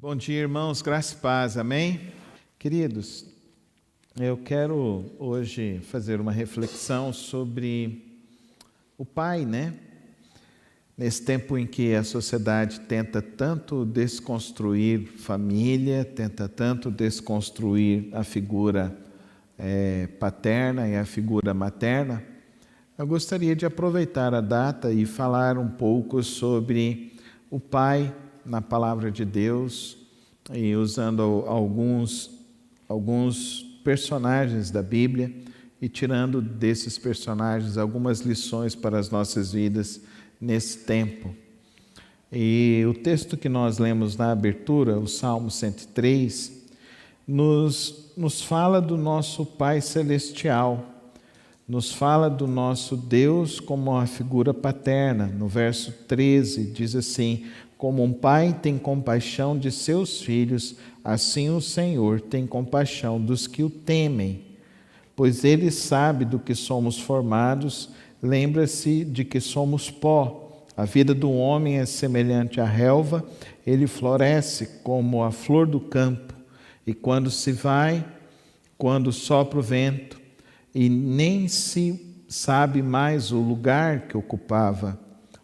Bom dia, irmãos, graça e paz, amém? Queridos, eu quero hoje fazer uma reflexão sobre o pai, Nesse tempo em que a sociedade tenta tanto desconstruir família, tenta tanto desconstruir a figura paterna e a figura materna, eu gostaria de aproveitar a data e falar um pouco sobre o pai na palavra de Deus e usando alguns personagens da Bíblia e tirando desses personagens algumas lições para as nossas vidas nesse tempo. E o texto que nós lemos na abertura, o Salmo 103, nos fala do nosso Pai Celestial, nos fala do nosso Deus como a figura paterna. No verso 13 diz assim: como um pai tem compaixão de seus filhos, assim o Senhor tem compaixão dos que o temem. Pois Ele sabe do que somos formados, lembra-se de que somos pó. A vida do homem é semelhante à relva, ele floresce como a flor do campo, e quando se vai, quando sopra o vento, e nem se sabe mais o lugar que ocupava.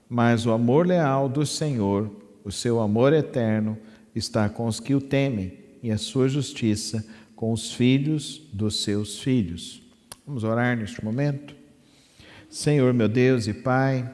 Mas o amor leal do Senhor, o seu amor eterno, está com os que o temem, e a sua justiça com os filhos dos seus filhos. Vamos orar neste momento? Senhor, meu Deus e Pai,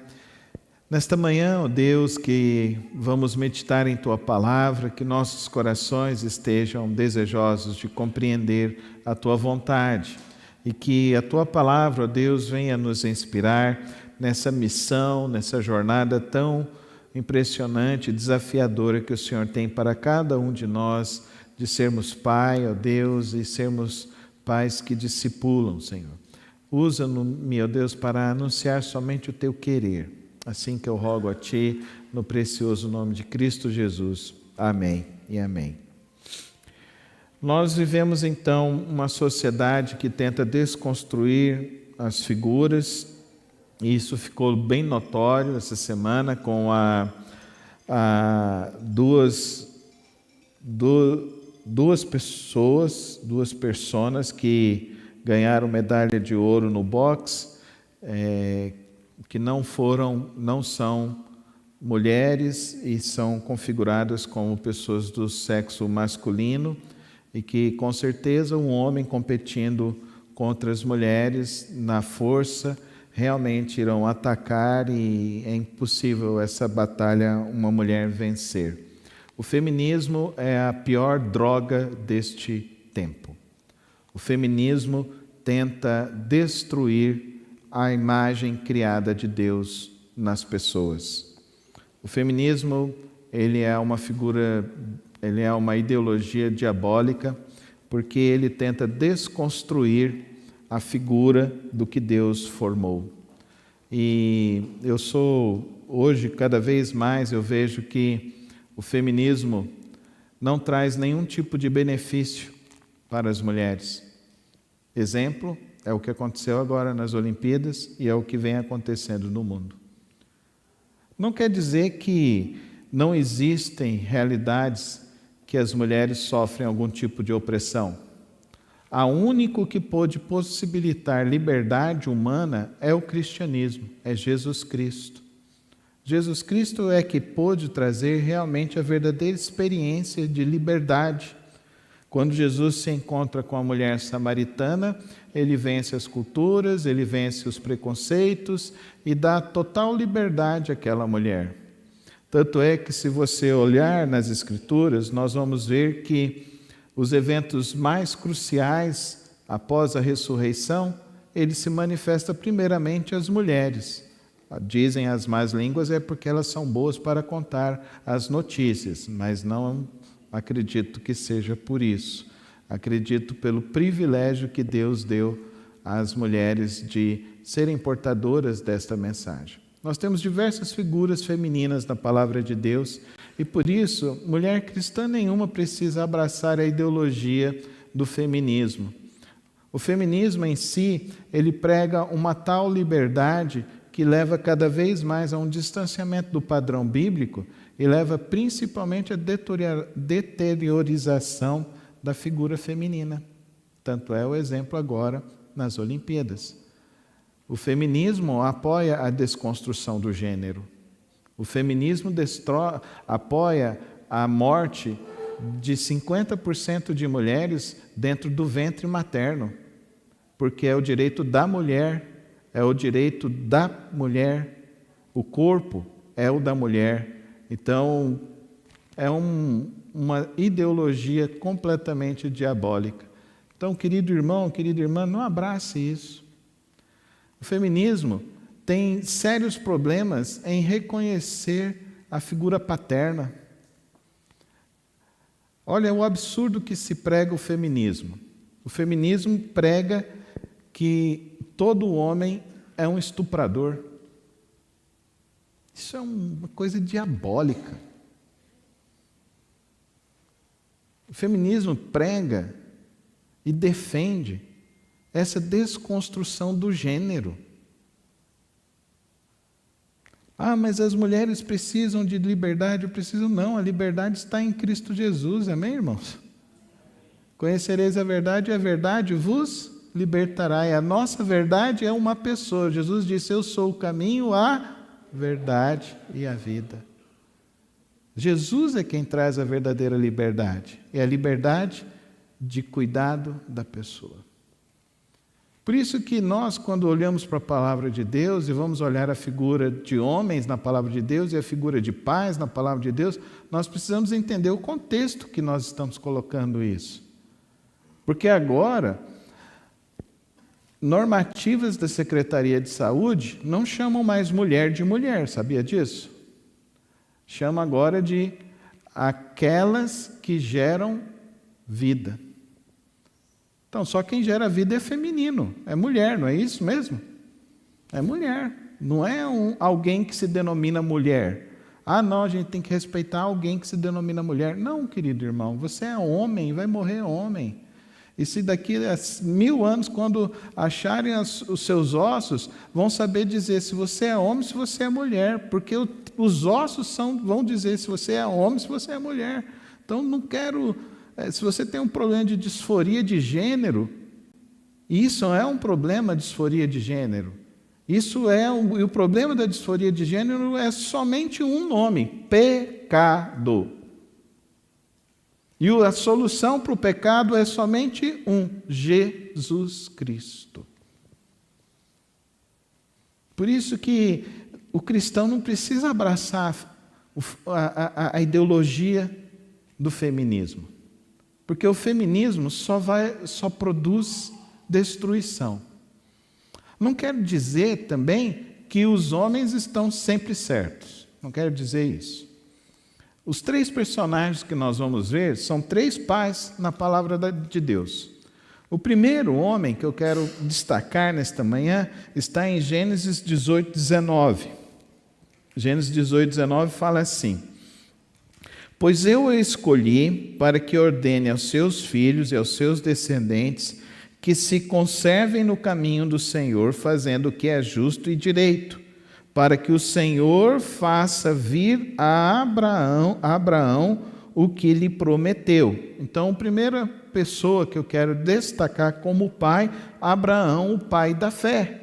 nesta manhã, ó Deus, que vamos meditar em Tua Palavra, que nossos corações estejam desejosos de compreender a Tua vontade e que a Tua Palavra, ó Deus, venha nos inspirar nessa missão, nessa jornada tão impressionante, desafiadora que o Senhor tem para cada um de nós, de sermos pai, ó Deus, e sermos pais que discipulam, Senhor. Usa-me, ó Deus, para anunciar somente o Teu querer. Assim que eu rogo a Ti, no precioso nome de Cristo Jesus. Amém e amém. Nós vivemos, então, uma sociedade que tenta desconstruir as figuras, e isso ficou bem notório essa semana com duas personas que ganharam medalha de ouro no boxe, que não são mulheres e são configuradas como pessoas do sexo masculino, e que com certeza um homem competindo contra as mulheres na força realmente irão atacar, e é impossível essa batalha uma mulher vencer. O feminismo é a pior droga deste tempo. O feminismo tenta destruir a imagem criada de Deus nas pessoas. O feminismo, ele é uma ideologia diabólica, porque ele tenta desconstruir a figura do que Deus formou. E hoje, cada vez mais, eu vejo que o feminismo não traz nenhum tipo de benefício para as mulheres. Exemplo é o que aconteceu agora nas Olimpíadas e é o que vem acontecendo no mundo. Não quer dizer que não existem realidades que as mulheres sofrem algum tipo de opressão. O único que pôde possibilitar liberdade humana é o cristianismo, é Jesus Cristo. Jesus Cristo é que pôde trazer realmente a verdadeira experiência de liberdade. Quando Jesus se encontra com a mulher samaritana, ele vence as culturas, ele vence os preconceitos e dá total liberdade àquela mulher. Tanto é que, se você olhar nas Escrituras, nós vamos ver que os eventos mais cruciais após a ressurreição, ele se manifesta primeiramente às mulheres. Dizem as más línguas é porque elas são boas para contar as notícias, mas não acredito que seja por isso. Acredito pelo privilégio que Deus deu às mulheres de serem portadoras desta mensagem. Nós temos diversas figuras femininas na palavra de Deus, e por isso, mulher cristã nenhuma precisa abraçar a ideologia do feminismo. O feminismo em si, ele prega uma tal liberdade que leva cada vez mais a um distanciamento do padrão bíblico, e leva principalmente à deteriorização da figura feminina. Tanto é o exemplo agora nas Olimpíadas. O feminismo apoia a desconstrução do gênero. O feminismo apoia a morte de 50% de mulheres dentro do ventre materno, porque é o direito da mulher, é o direito da mulher, o corpo é o da mulher. Então, é uma ideologia completamente diabólica. Então, querido irmão, querida irmã, não abrace isso. O feminismo tem sérios problemas em reconhecer a figura paterna. Olha o absurdo que se prega o feminismo. O feminismo prega que todo homem é um estuprador. Isso é uma coisa diabólica. O feminismo prega e defende essa desconstrução do gênero. Mas as mulheres precisam de liberdade. Precisam não, a liberdade está em Cristo Jesus, amém, irmãos? Conhecereis a verdade e a verdade vos libertará. E a nossa verdade é uma pessoa. Jesus disse, eu sou o caminho, a verdade e a vida. Jesus é quem traz a verdadeira liberdade. É a liberdade de cuidado da pessoa. Por isso que nós, quando olhamos para a palavra de Deus e vamos olhar a figura de homens na palavra de Deus e a figura de pais na palavra de Deus, nós precisamos entender o contexto que nós estamos colocando isso. Porque agora, normativas da Secretaria de Saúde não chamam mais mulher de mulher, sabia disso? Chama agora de aquelas que geram vida. Então, só quem gera vida é feminino, é mulher, não é isso mesmo? É mulher, não é alguém que se denomina mulher. Não, a gente tem que respeitar alguém que se denomina mulher. Não, querido irmão, você é homem, vai morrer homem. E se daqui a 1000 anos, quando acharem os seus ossos, vão saber dizer se você é homem, se você é mulher, porque os ossos vão dizer se você é homem, se você é mulher. Então, não quero... Se você tem um problema de disforia de gênero, isso é um problema, disforia de gênero. E o problema da disforia de gênero é somente um nome, pecado. E a solução para o pecado é somente um, Jesus Cristo. Por isso que o cristão não precisa abraçar a ideologia do feminismo. Porque o feminismo só produz destruição. Não quero dizer também que os homens estão sempre certos. Não quero dizer isso. Os 3 personagens que nós vamos ver são 3 pais na palavra de Deus. O primeiro homem que eu quero destacar nesta manhã está em Gênesis 18, 19. Gênesis 18, 19 fala assim: pois eu o escolhi para que ordene aos seus filhos e aos seus descendentes que se conservem no caminho do Senhor, fazendo o que é justo e direito, para que o Senhor faça vir a Abraão o que lhe prometeu. Então, a primeira pessoa que eu quero destacar como pai, Abraão, o pai da fé.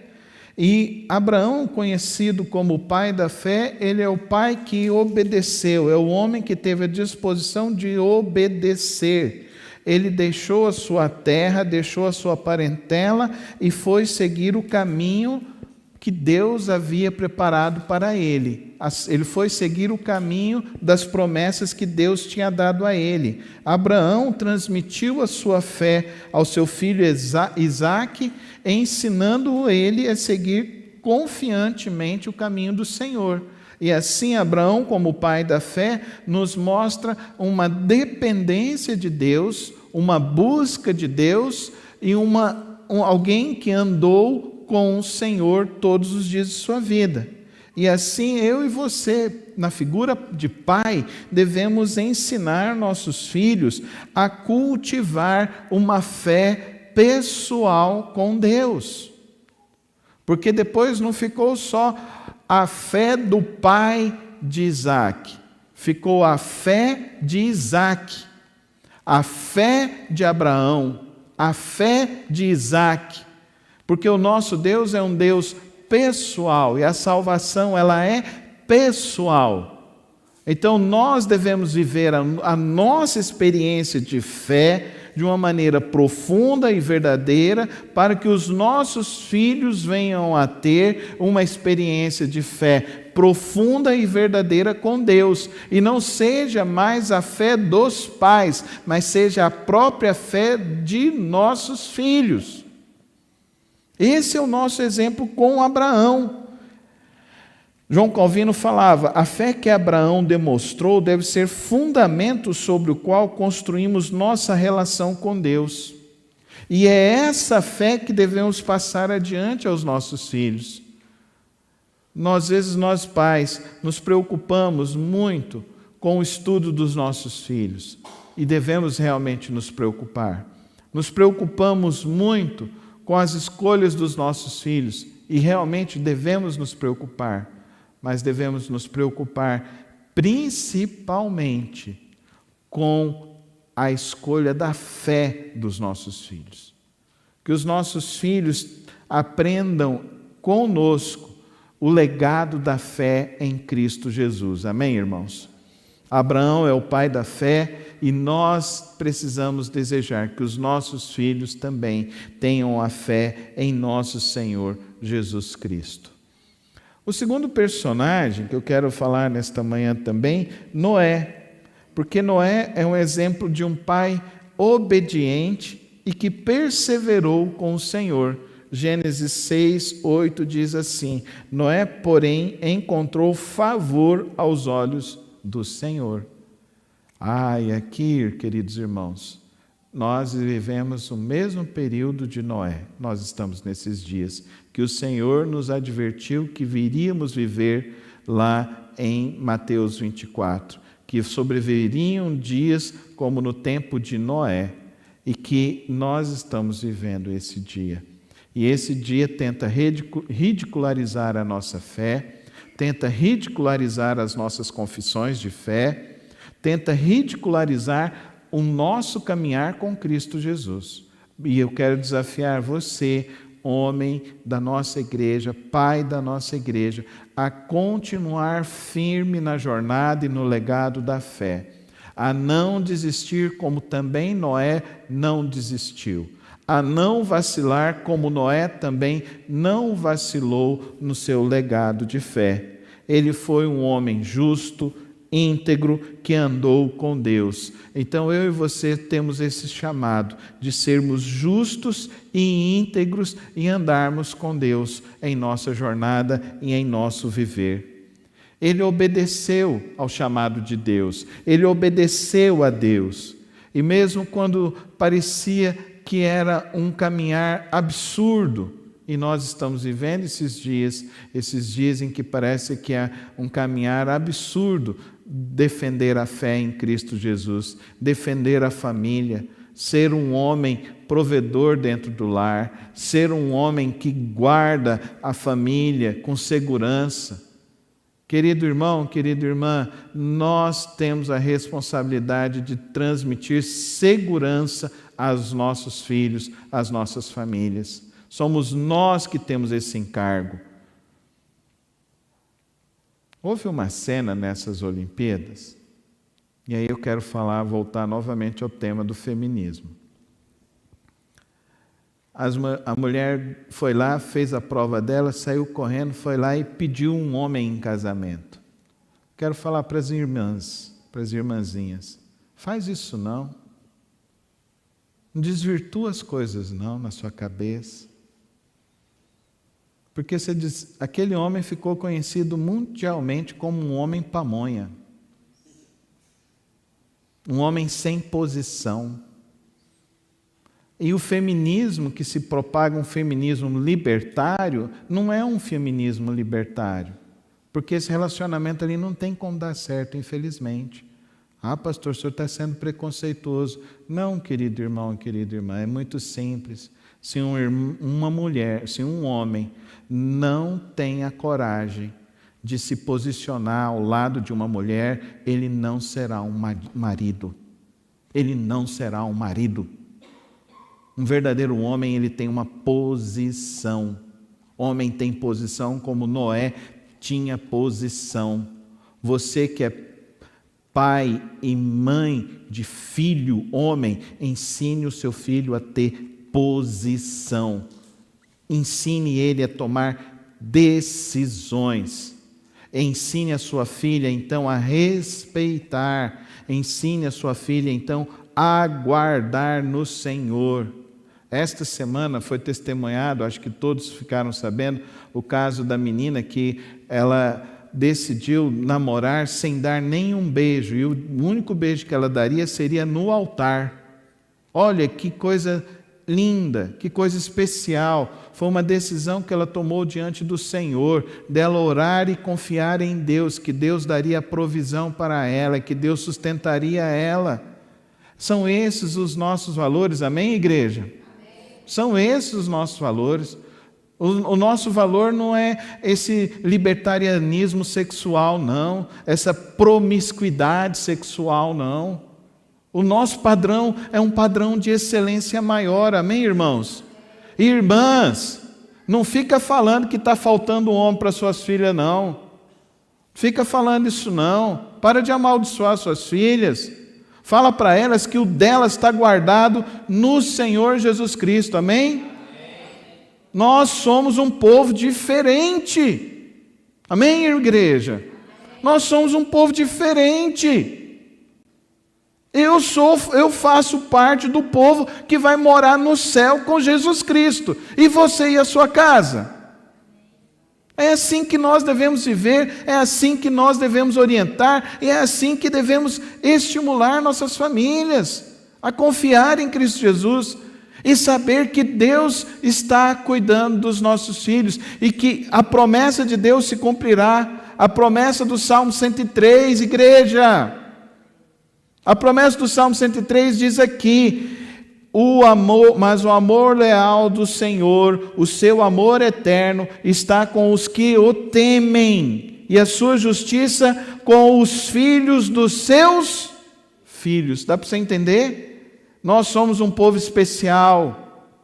E Abraão, conhecido como o pai da fé, ele é o pai que obedeceu, é o homem que teve a disposição de obedecer. Ele deixou a sua terra, deixou a sua parentela e foi seguir o caminho que Deus havia preparado para ele. Ele foi seguir o caminho das promessas que Deus tinha dado a ele. Abraão transmitiu a sua fé ao seu filho Isaque, ensinando ele a seguir confiantemente o caminho do Senhor. E assim Abraão, como pai da fé, nos mostra uma dependência de Deus, uma busca de Deus e alguém que andou com o Senhor todos os dias de sua vida. E assim eu e você, na figura de pai, devemos ensinar nossos filhos a cultivar uma fé pessoal com Deus. Porque depois não ficou só a fé do pai de Isaque, ficou a fé de Isaac, a fé de Abraão, a fé de Isaac, porque o nosso Deus é um Deus pessoal e a salvação ela é pessoal. Então nós devemos viver a nossa experiência de fé de uma maneira profunda e verdadeira, para que os nossos filhos venham a ter uma experiência de fé profunda e verdadeira com Deus, e não seja mais a fé dos pais, mas seja a própria fé de nossos filhos. Esse é o nosso exemplo com Abraão. João Calvino falava: a fé que Abraão demonstrou deve ser fundamento sobre o qual construímos nossa relação com Deus. E é essa fé que devemos passar adiante aos nossos filhos. Às vezes nós pais nos preocupamos muito com o estudo dos nossos filhos, e devemos realmente nos preocupar. Nos preocupamos muito com as escolhas dos nossos filhos, e realmente devemos nos preocupar. Mas devemos nos preocupar principalmente com a escolha da fé dos nossos filhos. Que os nossos filhos aprendam conosco o legado da fé em Cristo Jesus. Amém, irmãos? Abraão é o pai da fé e nós precisamos desejar que os nossos filhos também tenham a fé em nosso Senhor Jesus Cristo. O segundo personagem que eu quero falar nesta manhã também, Noé, porque Noé é um exemplo de um pai obediente e que perseverou com o Senhor. Gênesis 6, 8 diz assim: Noé, porém, encontrou favor aos olhos do Senhor. E aqui, queridos irmãos, nós vivemos o mesmo período de Noé. Nós estamos nesses dias que o Senhor nos advertiu que viríamos viver lá em Mateus 24, que sobreviveriam dias como no tempo de Noé, e que nós estamos vivendo esse dia. E esse dia tenta ridicularizar a nossa fé, tenta ridicularizar as nossas confissões de fé, tenta ridicularizar o nosso caminhar com Cristo Jesus. E eu quero desafiar você, homem da nossa igreja, pai da nossa igreja, a continuar firme na jornada e no legado da fé, a não desistir como também Noé não desistiu, a não vacilar como Noé também não vacilou no seu legado de fé. Ele foi um homem justo, íntegro, que andou com Deus. Então eu e você temos esse chamado de sermos justos e íntegros e andarmos com Deus em nossa jornada e em nosso viver. Ele obedeceu ao chamado de Deus, ele obedeceu a Deus, e mesmo quando parecia que era um caminhar absurdo, e nós estamos vivendo esses dias em que parece que é um caminhar absurdo, defender a fé em Cristo Jesus, defender a família, ser um homem provedor dentro do lar, ser um homem que guarda a família com segurança. Querido irmão, querida irmã, nós temos a responsabilidade de transmitir segurança aos nossos filhos, às nossas famílias. Somos nós que temos esse encargo. Houve uma cena nessas Olimpíadas, e aí eu quero voltar novamente ao tema do feminismo. A mulher foi lá, fez a prova dela, saiu correndo, foi lá e pediu um homem em casamento. Quero falar para as irmãs, para as irmãzinhas, faz isso não. Não desvirtua as coisas não na sua cabeça. Porque você diz, aquele homem ficou conhecido mundialmente como um homem pamonha. Um homem sem posição. E o feminismo que se propaga, um feminismo libertário, não é um feminismo libertário. Porque esse relacionamento ali não tem como dar certo, infelizmente. Pastor, o senhor está sendo preconceituoso. Não, querido irmão, querida irmã, é muito simples. Se uma mulher, se um homem não tem a coragem de se posicionar ao lado de uma mulher, ele não será um marido. Ele não será um marido. Um verdadeiro homem, ele tem uma posição. Homem tem posição como Noé tinha posição. Você que é pai e mãe de filho, homem, ensine o seu filho a ter posição. Ensine ele a tomar decisões. Ensine a sua filha, então, a respeitar. Ensine a sua filha, então, a aguardar no Senhor. Esta semana foi testemunhado, acho que todos ficaram sabendo, o caso da menina que ela decidiu namorar sem dar nenhum beijo, e o único beijo que ela daria seria no altar. Olha que coisa linda, que coisa especial. Foi uma decisão que ela tomou diante do Senhor, dela orar e confiar em Deus, que Deus daria provisão para ela, que Deus sustentaria ela. São esses os nossos valores, amém, igreja? Amém. São esses os nossos valores. O nosso valor não é esse libertarianismo sexual, não, essa promiscuidade sexual, não. O nosso padrão é um padrão de excelência maior, amém, irmãos? Irmãs, não fica falando que está faltando homem para suas filhas, não. Fica falando isso, não. Para de amaldiçoar suas filhas. Fala para elas que o delas está guardado no Senhor Jesus Cristo, amém? Nós somos um povo diferente. Amém, igreja? Amém. Nós somos um povo diferente. Eu faço parte do povo que vai morar no céu com Jesus Cristo. E você e a sua casa? É assim que nós devemos viver, é assim que nós devemos orientar, e é assim que devemos estimular nossas famílias a confiar em Cristo Jesus. E saber que Deus está cuidando dos nossos filhos e que a promessa de Deus se cumprirá. A promessa do Salmo 103, igreja. A promessa do Salmo 103 diz aqui: mas o amor leal do Senhor, o seu amor eterno, está com os que o temem, e a sua justiça com os filhos dos seus filhos. Dá para você entender? Nós somos um povo especial,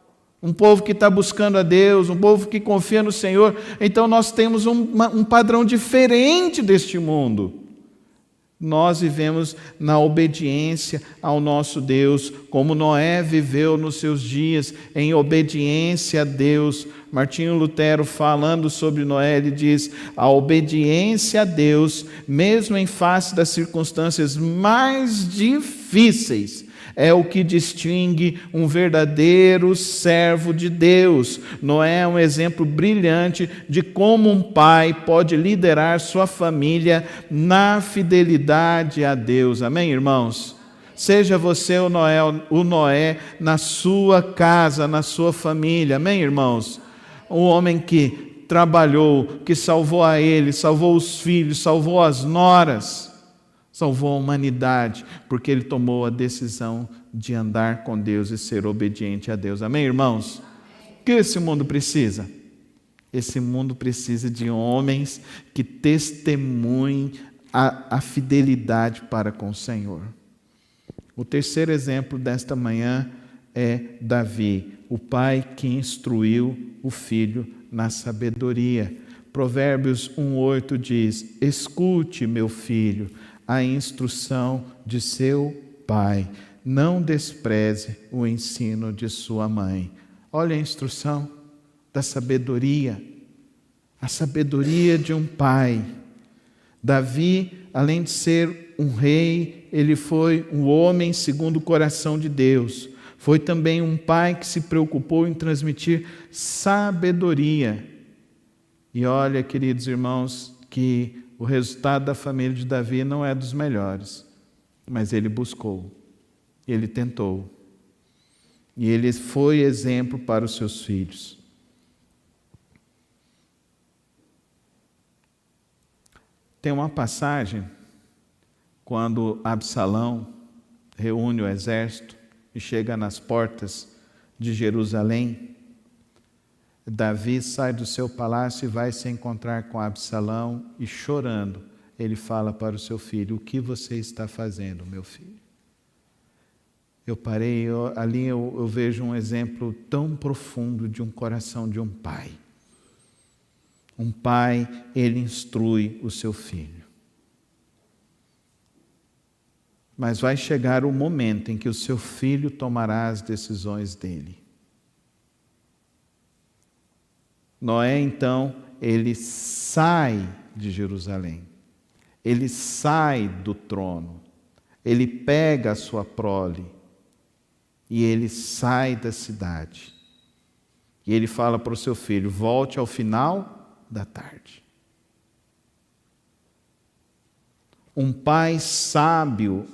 um povo que está buscando a Deus, um povo que confia no Senhor. Então nós temos um padrão diferente deste mundo. Nós vivemos na obediência ao nosso Deus, como Noé viveu nos seus dias, em obediência a Deus. Martinho Lutero, falando sobre Noé, ele diz: a obediência a Deus, mesmo em face das circunstâncias mais difíceis, é o que distingue um verdadeiro servo de Deus. Noé é um exemplo brilhante de como um pai pode liderar sua família na fidelidade a Deus. Amém, irmãos? Seja você o Noé na sua casa, na sua família. Amém, irmãos? Um homem que trabalhou, que salvou a ele, salvou os filhos, salvou as noras, salvou a humanidade, porque ele tomou a decisão de andar com Deus e ser obediente a Deus. Amém, irmãos? O que esse mundo precisa? Esse mundo precisa de homens que testemunhem a fidelidade para com o Senhor. O terceiro exemplo desta manhã é Davi, o pai que instruiu o filho na sabedoria. Provérbios 1:8 diz: escute, meu filho, a instrução de seu pai, não despreze o ensino de sua mãe. Olha a instrução da sabedoria, a sabedoria de um pai. Davi, além de ser um rei, ele foi um homem segundo o coração de Deus. Foi também um pai que se preocupou em transmitir sabedoria. E olha, queridos irmãos, que o resultado da família de Davi não é dos melhores, mas ele buscou, ele tentou, e ele foi exemplo para os seus filhos. Tem uma passagem, quando Absalão reúne o exército e chega nas portas de Jerusalém, Davi sai do seu palácio e vai se encontrar com Absalão e chorando, ele fala para o seu filho: o que você está fazendo, meu filho? Eu parei, ali eu vejo um exemplo tão profundo de um coração de um pai. Um pai, ele instrui o seu filho. Mas vai chegar o momento em que o seu filho tomará as decisões dele. Noé, então, ele sai de Jerusalém. Ele sai do trono. Ele pega a sua prole. E ele sai da cidade. E ele fala para o seu filho: volte ao final da tarde. Um pai sábio,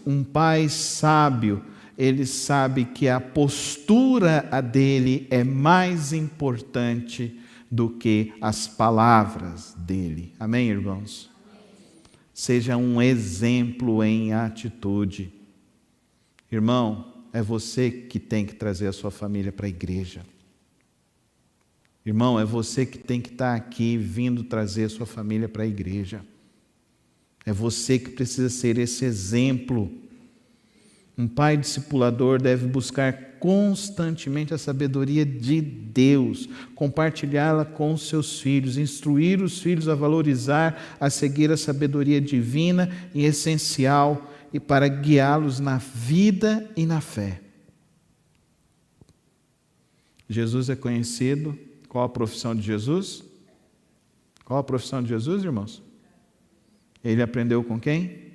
ele sabe que a postura dele é mais importante do que as palavras dele. Amém, irmãos? Seja um exemplo em atitude. Irmão, é você que tem que trazer a sua família para a igreja. Irmão, é você que tem que estar aqui vindo trazer a sua família para a igreja. É você que precisa ser esse exemplo. Um pai discipulador deve buscar constantemente a sabedoria de Deus, compartilhá-la com os seus filhos, instruir os filhos a valorizar, a seguir a sabedoria divina e essencial, e para guiá-los na vida e na fé. Jesus é conhecido. Qual a profissão de Jesus? Qual a profissão de Jesus, irmãos? Ele aprendeu com quem?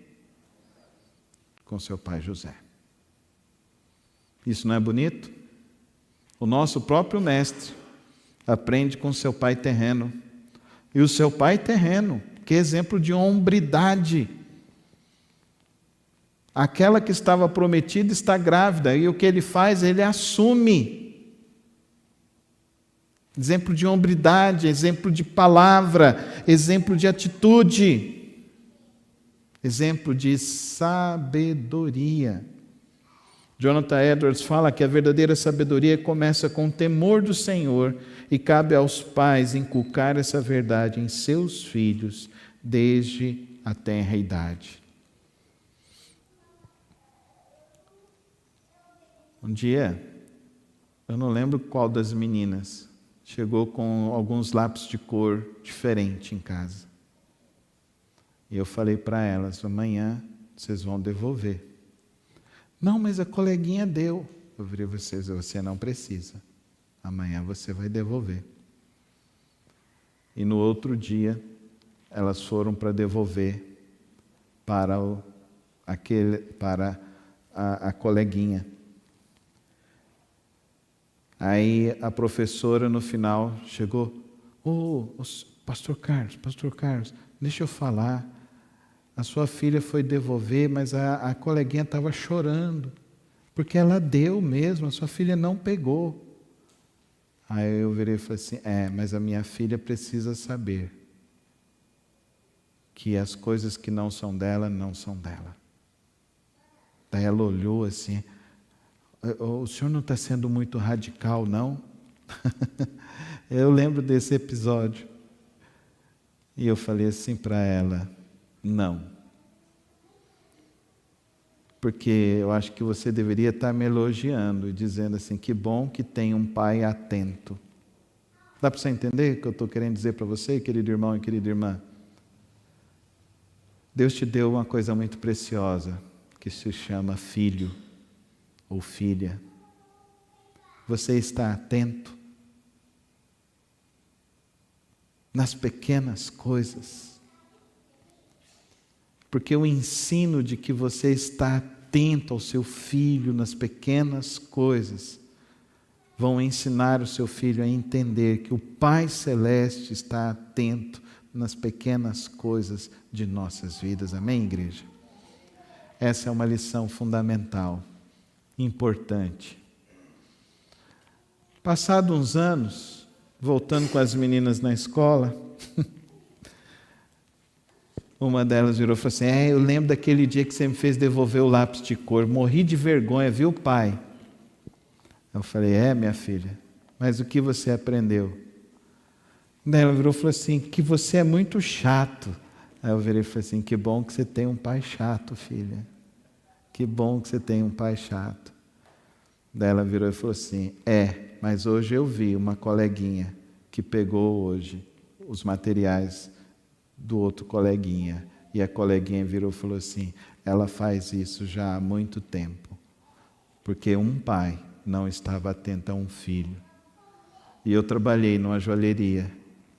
Com seu pai José. Isso não é bonito? O nosso próprio mestre aprende com seu pai terreno. E o seu pai terreno, que exemplo de hombridade. Aquela que estava prometida está grávida, e o que ele faz? Ele assume. Exemplo de hombridade, exemplo de palavra, exemplo de atitude, exemplo de sabedoria. Jonathan Edwards fala que a verdadeira sabedoria começa com o temor do Senhor e cabe aos pais inculcar essa verdade em seus filhos desde a tenra idade. Um dia, eu não lembro qual das meninas, chegou com alguns lápis de cor diferente em casa. E eu falei para elas: amanhã vocês vão devolver. Não, mas a coleguinha deu. Eu virei vocês: você não precisa. Amanhã você vai devolver. E no outro dia, elas foram para devolver para a coleguinha. Aí a professora no final chegou: Pastor Carlos, deixa eu falar. A sua filha foi devolver, mas a coleguinha estava chorando, porque ela deu mesmo, a sua filha não pegou. Aí eu virei e falei assim: mas a minha filha precisa saber que as coisas que não são dela, não são dela. Daí ela olhou assim: o senhor não está sendo muito radical, não? Eu lembro desse episódio. E eu falei assim para ela: não. Porque eu acho que você deveria estar me elogiando e dizendo assim: que bom que tem um pai atento. Dá para você entender o que eu estou querendo dizer para você, querido irmão e querida irmã? Deus te deu uma coisa muito preciosa, que se chama filho ou filha. Você está atento nas pequenas coisas? Porque o ensino de que você está atento ao seu filho nas pequenas coisas vão ensinar o seu filho a entender que o Pai Celeste está atento nas pequenas coisas de nossas vidas. Amém, igreja? Essa é uma lição fundamental, importante. Passados uns anos, voltando com as meninas na escola, uma delas virou e falou assim: eu lembro daquele dia que você me fez devolver o lápis de cor, morri de vergonha, viu, pai? Eu falei: minha filha, mas o que você aprendeu? Daí ela virou e falou assim, que você é muito chato. Aí eu virei e falei assim, que bom que você tem um pai chato, filha. Que bom que você tem um pai chato. Daí ela virou e falou assim, mas hoje eu vi uma coleguinha que pegou hoje os materiais do outro coleguinha. E a coleguinha virou e falou assim, ela faz isso já há muito tempo. Porque um pai não estava atento a um filho. E eu trabalhei numa joalheria,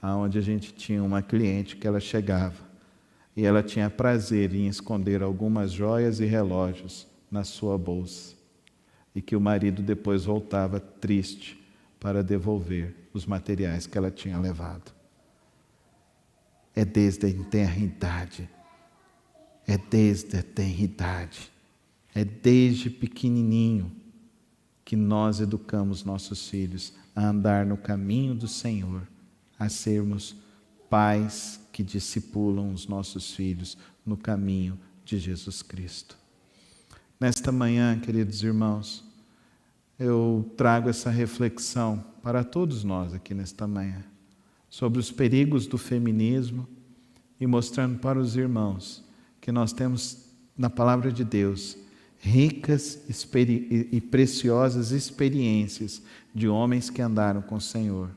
onde a gente tinha uma cliente que ela chegava. E ela tinha prazer em esconder algumas joias e relógios na sua bolsa. E que o marido depois voltava triste para devolver os materiais que ela tinha levado. É desde a eternidade. É desde a eternidade. É desde pequenininho que nós educamos nossos filhos a andar no caminho do Senhor, a sermos pais que discipulam os nossos filhos no caminho de Jesus Cristo. Nesta manhã, queridos irmãos, eu trago essa reflexão para todos nós aqui nesta manhã, sobre os perigos do feminismo e mostrando para os irmãos que nós temos na palavra de Deus ricas e preciosas experiências de homens que andaram com o Senhor.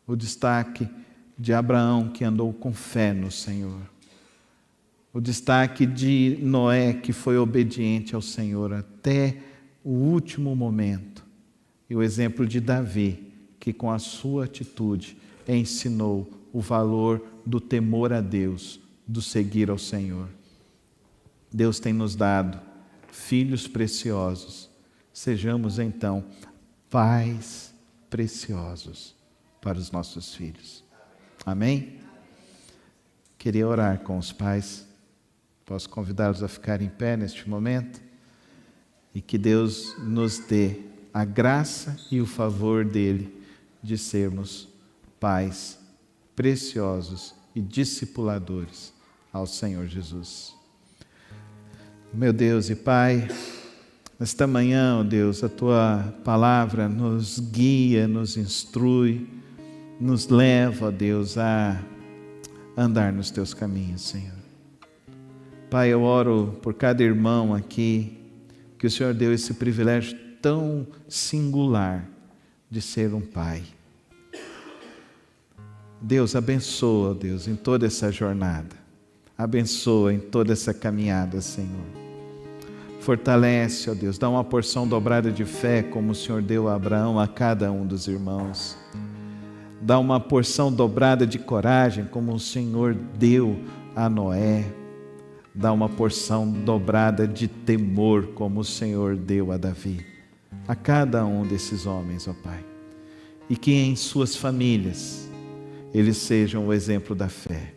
O destaque de Abraão, que andou com fé no Senhor. O destaque de Noé, que foi obediente ao Senhor até o último momento. E o exemplo de Davi, que com a sua atitude ensinou o valor do temor a Deus, do seguir ao Senhor. Deus tem nos dado filhos preciosos. Sejamos então pais preciosos para os nossos filhos. Amém? Queria orar com os pais. Posso convidá-los a ficar em pé neste momento? E que Deus nos dê a graça e o favor dele de sermos pais preciosos e discipuladores ao Senhor Jesus. Meu Deus e Pai, nesta manhã, ó Deus, a Tua palavra nos guia, nos instrui, nos leva, ó Deus, a andar nos Teus caminhos, Senhor. Pai, eu oro por cada irmão aqui, que o Senhor deu esse privilégio tão singular de ser um pai. Deus, abençoa, Deus, em toda essa jornada. Abençoa em toda essa caminhada, Senhor. Fortalece, ó Deus, dá uma porção dobrada de fé, como o Senhor deu a Abraão, a cada um dos irmãos. Dá uma porção dobrada de coragem, como o Senhor deu a Noé. Dá uma porção dobrada de temor, como o Senhor deu a Davi. A cada um desses homens, ó Pai. E que em suas famílias eles sejam o exemplo da fé.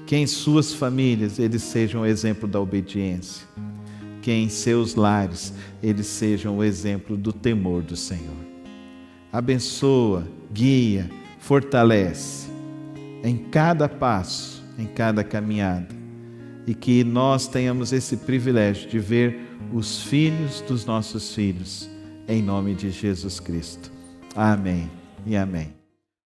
Que em suas famílias eles sejam o exemplo da obediência. Que em seus lares eles sejam o exemplo do temor do Senhor. Abençoa, guia, fortalece em cada passo, em cada caminhada. E que nós tenhamos esse privilégio de ver os filhos dos nossos filhos, em nome de Jesus Cristo. Amém e amém.